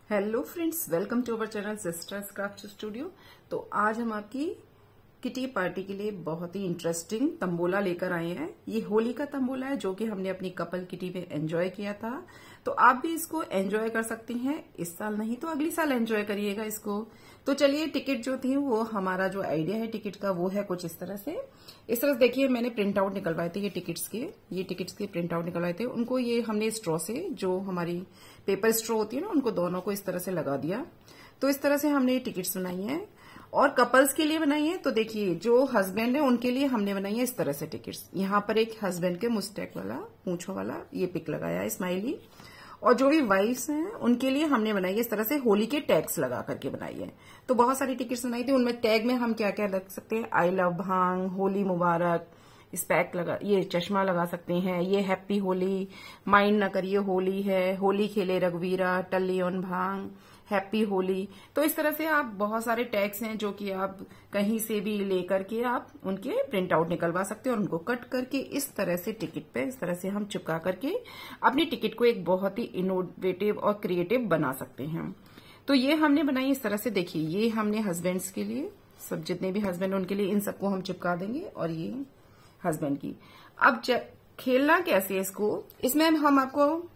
Hello friends, welcome to our channel sisters craft studio. तो आज हम आपकी किटी पार्टी के लिए बहुत ही इंटरेस्टिंग तंबोला लेकर आए हैं। ये होली का तंबोला है जो कि हमने अपनी कपल किटी में एंजॉय किया था। तो आप भी इसको एंजॉय कर सकती हैं, इस साल नहीं तो अगली साल एंजॉय करिएगा इसको। तो चलिए, टिकट जो थी वो हमारा जो आइडिया है टिकट का वो है कुछ इस तरह से। इस तरह से देखिए, मैंने प्रिंट आउट निकलवाए थे ये टिकट्स के प्रिंट आउट निकलवाए थे। उनको ये हमने स्ट्रॉ से, जो हमारी पेपर स्ट्रॉ होती है ना, उनको दोनों को इस तरह से लगा दिया। तो इस तरह से हमने ये टिकट्स बनाई हैं और कपल्स के लिए बनाई है। तो देखिए, जो हस्बैंड है उनके लिए हमने बनाई है इस तरह से टिकट्स। यहाँ पर एक हस्बैंड के मुस्टैक वाला, पूंछों वाला ये पिक लगाया है, स्माइली। और जो भी वाइफ्स हैं उनके लिए हमने बनाई है इस तरह से होली के टैग्स लगा करके बनाई है। तो बहुत सारी टिकट्स बनाई थी, उनमें टैग में हम क्या क्या लग सकते हैं, I love bhang, Holi Mubarak, SPAC लगा, ये चश्मा लगा सकते हैं, ये हैप्पी होली, माइंड न करिए होली है, होली खेले रघुवीरा, टल्ली ऑन भांग, हैप्पी होली। तो इस तरह से आप बहुत सारे टैग्स हैं जो कि आप कहीं से भी लेकर के आप उनके प्रिंट आउट निकलवा सकते हैं और उनको कट करके इस तरह से टिकट पे इस तरह से हम चिपका करके अपनी टिकट को एक बहुत ही इनोवेटिव और क्रिएटिव बना सकते हैं। तो ये हमने बनाई इस तरह से। देखिए, ये हमने हस्बैंड्स के लिए, सब जितने भी हस्बैंड उनके लिए इन सबको हम चिपका देंगे और ये हस्बैंड की। अब खेलना कैसे है इसको, इसमें हम आपको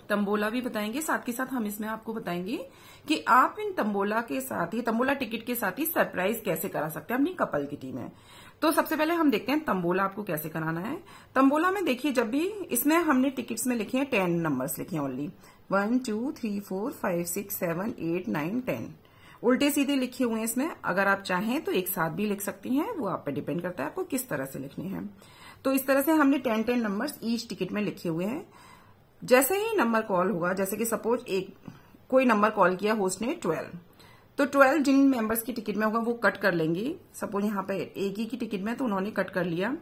तंबोला भी बताएंगे, साथ के साथ हम इसमें आपको बताएंगे कि आप इन तंबोला के साथ ही, तंबोला टिकट के साथ ही सरप्राइज कैसे करा सकते हैं अपनी कपल किटी में। तो सबसे पहले हम देखते हैं तंबोला आपको कैसे कराना है। तंबोला में देखिए, जब भी इसमें हमने टिकट्स में लिखे हैं 10 नंबर्स लिखे हैं ओनली, 1 2 3 4 5 6 7 8 9 10 उल्टे सीधे लिखे हुए हैं इसमें। अगर आप चाहें तो एक साथ भी लिख सकती हैं, वो आप पे डिपेंड करता है आपको किस तरह से लिखने हैं। तो इस तरह से हमने 10 नंबर्स ईच टिकट में लिखे हुए हैं। जैसे ही नंबर कॉल होगा, जैसे कि सपोज कोई नंबर कॉल किया होस्ट ने 12, तो 12 जिन मेंबर्स की टिकट में होगा वो कट कर लेंगे। सपोज यहाँ पे एक ही की टिकट में तो उन्होंने कट कर लिया।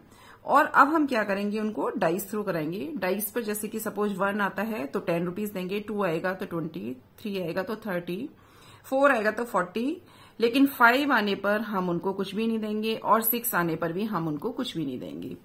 और अब हम क्या करेंगे, उनको डाइस थ्रू कराएंगे। डाइस पर जैसे कि सपोज 1 आता है तो 10 रुपीज देंगे, 2 आएगा तो 20, 3 आएगा तो 30, 4 आएगा तो 40, लेकिन 5 आने पर हम उनको कुछ भी नहीं देंगे और 6 आने पर भी हम उनको कुछ भी नहीं देंगे।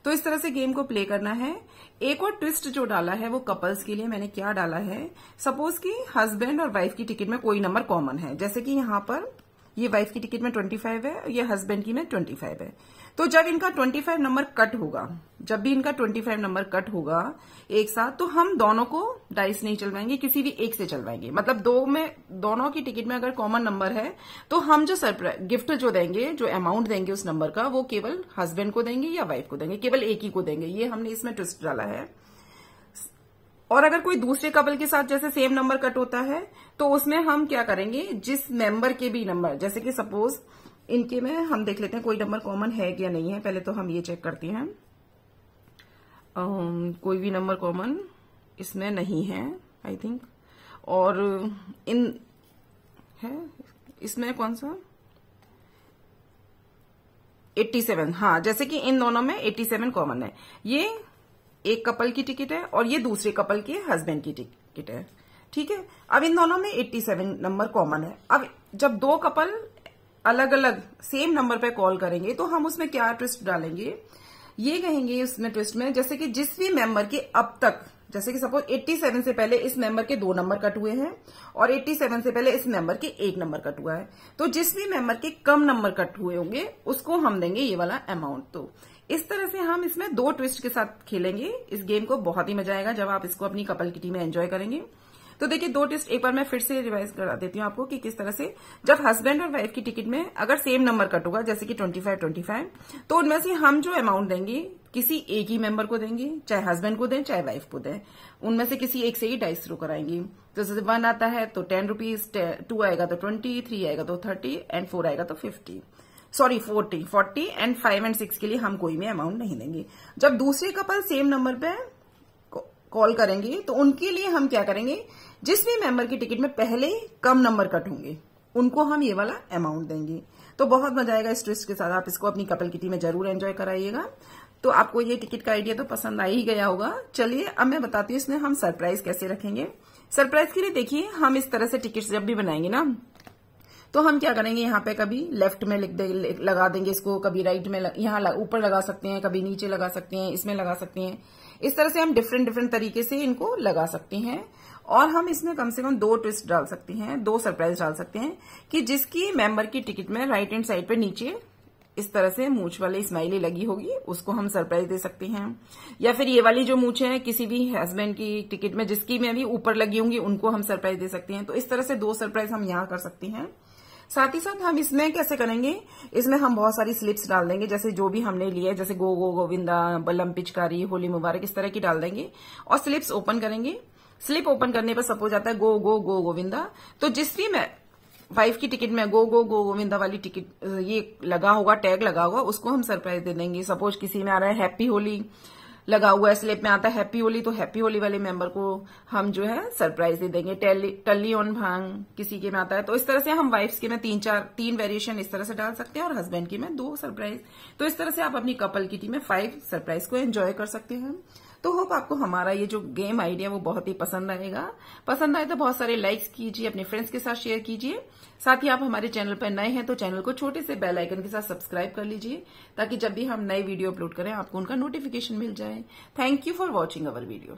तो इस तरह से गेम को प्ले करना है। एक और ट्विस्ट जो डाला है वो कपल्स के लिए मैंने क्या डाला है, सपोज कि हस्बैंड और वाइफ की टिकट में कोई नंबर कॉमन है, जैसे कि यहाँ पर ये वाइफ की टिकट में 25 है, ये हस्बैंड की में 25 है। तो जब इनका 25 नंबर कट होगा, जब भी इनका 25 नंबर कट होगा एक साथ, तो हम दोनों को डाइस नहीं चलवाएंगे, किसी भी एक से चलवाएंगे। मतलब दोनों की टिकट में अगर कॉमन नंबर है तो हम जो सरप्राइज गिफ्ट जो देंगे, जो अमाउंट देंगे उस नंबर का, वो केवल हस्बैंड को देंगे या वाइफ को देंगे, केवल एक ही को देंगे। ये हमने इसमें ट्विस्ट डाला है। और अगर कोई दूसरे कपल के साथ जैसे सेम नंबर कट होता है तो उसमें हम क्या करेंगे, जिस मेंबर के भी नंबर, जैसे कि सपोज इनके में हम देख लेते हैं कोई नंबर कॉमन है या नहीं है। पहले तो हम ये चेक करते हैं, कोई भी नंबर कॉमन इसमें नहीं है आई थिंक। और इन है इसमें कौन सा 87, हाँ, जैसे कि इन दोनों में 87 कॉमन है। ये एक कपल की टिकट है और ये दूसरे कपल के हस्बैंड की टिकट है, ठीक है। अब इन दोनों में 87 नंबर कॉमन है। अब जब दो कपल अलग अलग सेम नंबर पे कॉल करेंगे तो हम उसमें क्या ट्विस्ट डालेंगे, ये कहेंगे उसमें ट्विस्ट में, जैसे कि जिस भी मेंबर के अब तक, जैसे कि सपोज 87 से पहले इस मेंबर के 2 नंबर कट हुए हैं और 87 से पहले इस मेंबर के 1 नंबर कट हुआ है, तो जिस भी मेंबर के कम नंबर कट हुए होंगे उसको हम देंगे ये वाला अमाउंट। तो इस तरह से हम इसमें 2 ट्विस्ट के साथ खेलेंगे इस गेम को। बहुत ही मजा आएगा जब आप इसको अपनी कपल किटी में एंजॉय करेंगे। तो देखिए, 2 ट्विस्ट एक बार मैं फिर से रिवाइज करा देती हूँ आपको कि किस तरह से, जब हस्बैंड और वाइफ की टिकट में अगर सेम नंबर कट होगा, जैसे कि 25, तो उनमें से हम जो अमाउंट देंगे किसी एक ही मेंबर को देंगे, चाहे हस्बैंड को दें चाहे वाइफ को दें। उनमें से किसी एक से ही डाइस थ्रू कराएंगे। तो जैसे 1 आता है तो 10 रुपीज, 2 आएगा तो 20, 3 आएगा तो 30 एंड 4 आएगा तो 40 एंड 5 एंड 6 के लिए हम कोई भी अमाउंट नहीं देंगे। जब दूसरे कपल सेम नंबर पे कॉल करेंगे तो उनके लिए हम क्या करेंगे, जिस भी मेंबर की टिकट में पहले कम नंबर कट होंगे उनको हम ये वाला अमाउंट देंगे। तो बहुत मजा आएगा इस ट्विस्ट के साथ। आप इसको अपनी कपल किटी में जरूर एंजॉय कराइएगा। तो आपको ये टिकट का आइडिया तो पसंद आ ही गया होगा। चलिए, अब मैं बताती हूँ इसमें हम सरप्राइज कैसे रखेंगे। सरप्राइज के लिए देखिए, हम इस तरह से टिकट जब भी बनाएंगे ना, तो हम क्या करेंगे, यहाँ पे कभी लेफ्ट में लगा देंगे इसको, कभी राइट में, यहाँ ऊपर लगा सकते हैं, कभी नीचे लगा सकते हैं, इसमें लगा सकते हैं। इस तरह से हम डिफरेंट तरीके से इनको लगा सकते हैं। और हम इसमें कम से कम 2 ट्विस्ट डाल सकते हैं, 2 सरप्राइज डाल सकते हैं कि जिसकी मेंबर की टिकट में राइट हैंड साइड पे नीचे इस तरह से मूंछ वाली स्माइली लगी होगी, उसको हम सरप्राइज दे सकते हैं। या फिर ये वाली जो मूंछ है किसी भी हस्बैंड की टिकट में जिसकी में भी ऊपर लगी होंगी, उनको हम सरप्राइज दे सकते हैं। तो इस तरह से 2 सरप्राइज हम यहाँ कर सकते हैं। साथ ही साथ हम इसमें कैसे करेंगे, इसमें हम बहुत सारी स्लिप्स डाल देंगे, जैसे जो भी हमने लिए, जैसे गो गो गोविंदा, बल्लम पिचकारी, होली मुबारक, इस तरह की डाल देंगे और स्लिप्स ओपन करेंगे। स्लिप ओपन करने पर सपोज आता है गो गो गो गोविंदा, तो जिस भी वाइफ की टिकट में गो गो गो गोविंदा वाली टिकट ये लगा होगा, टैग लगा होगा, उसको हम सरप्राइज दे देंगे। सपोज किसी में आ रहा है हैप्पी होली लगा हुआ है, स्लिप में आता है हैप्पी होली, तो हैप्पी होली वाले मेंबर को हम जो है सरप्राइज दे देंगे। टल्ली ऑन भांग किसी के में आता है, तो इस तरह से हम वाइफ्स के में 3 वेरिएशन इस तरह से डाल सकते हैं और हस्बैंड की में 2 सरप्राइज। तो इस तरह से आप अपनी कपल किटी में 5 सरप्राइज को एंजॉय कर सकते हैं। तो होप आपको हमारा ये जो गेम आइडिया वो बहुत ही पसंद आएगा। पसंद आए तो बहुत सारे लाइक्स कीजिए, अपने फ्रेंड्स के साथ शेयर कीजिए। साथ ही आप हमारे चैनल पर नए हैं तो चैनल को छोटे से बेल आइकन के साथ सब्सक्राइब कर लीजिए, ताकि जब भी हम नई वीडियो अपलोड करें आपको उनका नोटिफिकेशन मिल जाए। Thank you for watching our video.